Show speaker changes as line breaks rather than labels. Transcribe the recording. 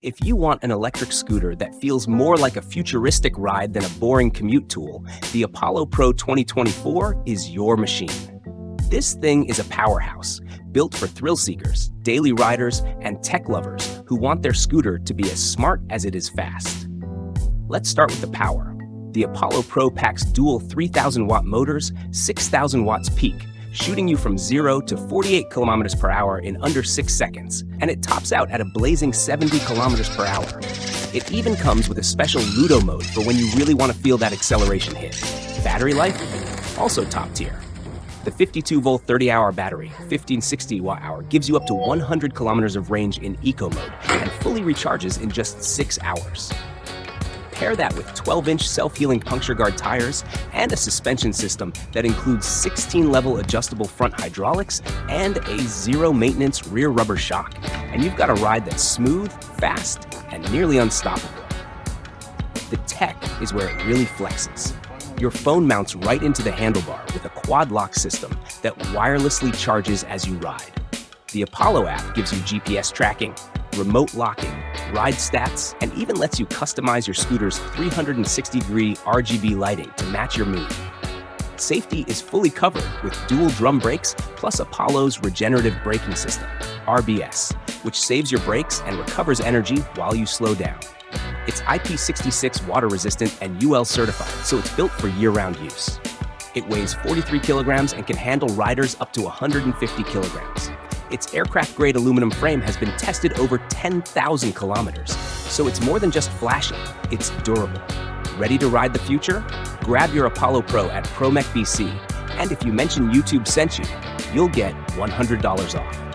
If you want an electric scooter that feels more like a futuristic ride than a boring commute tool, the Apollo Pro 2024 is your machine. This thing is a powerhouse, built for thrill seekers, daily riders, and tech lovers who want their scooter to be as smart as it is fast. Let's start with the power. The Apollo Pro packs dual 3,000-watt motors, 6,000 watts peak, shooting you from 0 to 48 kilometers per hour in under 6 seconds, and it tops out at a blazing 70 kilometers per hour. It even comes with a special Ludo mode for when you really want to feel that acceleration hit. Battery life? Also top tier. The 52-volt 30-hour battery, 1560 watt-hour, gives you up to 100 kilometers of range in eco mode and fully recharges in just 6 hours. Pair that with 12-inch self-healing puncture guard tires and a suspension system that includes 16-level adjustable front hydraulics and a zero-maintenance rear rubber shock, and you've got a ride that's smooth, fast, and nearly unstoppable. The tech is where it really flexes. Your phone mounts right into the handlebar with a quad lock system that wirelessly charges as you ride. The Apollo app gives you GPS tracking, remote locking, ride stats, and even lets you customize your scooter's 360-degree RGB lighting to match your mood. Safety is fully covered with dual drum brakes plus Apollo's regenerative braking system, RBS, which saves your brakes and recovers energy while you slow down. It's IP66 water resistant and UL certified, so it's built for year-round use. It weighs 43 kilograms and can handle riders up to 150 kilograms. Its aircraft-grade aluminum frame has been tested over 10,000 kilometers, so it's more than just flashy, it's durable. Ready to ride the future? Grab your Apollo Pro at ProMech BC, and if you mention YouTube sent you, you'll get $100 off.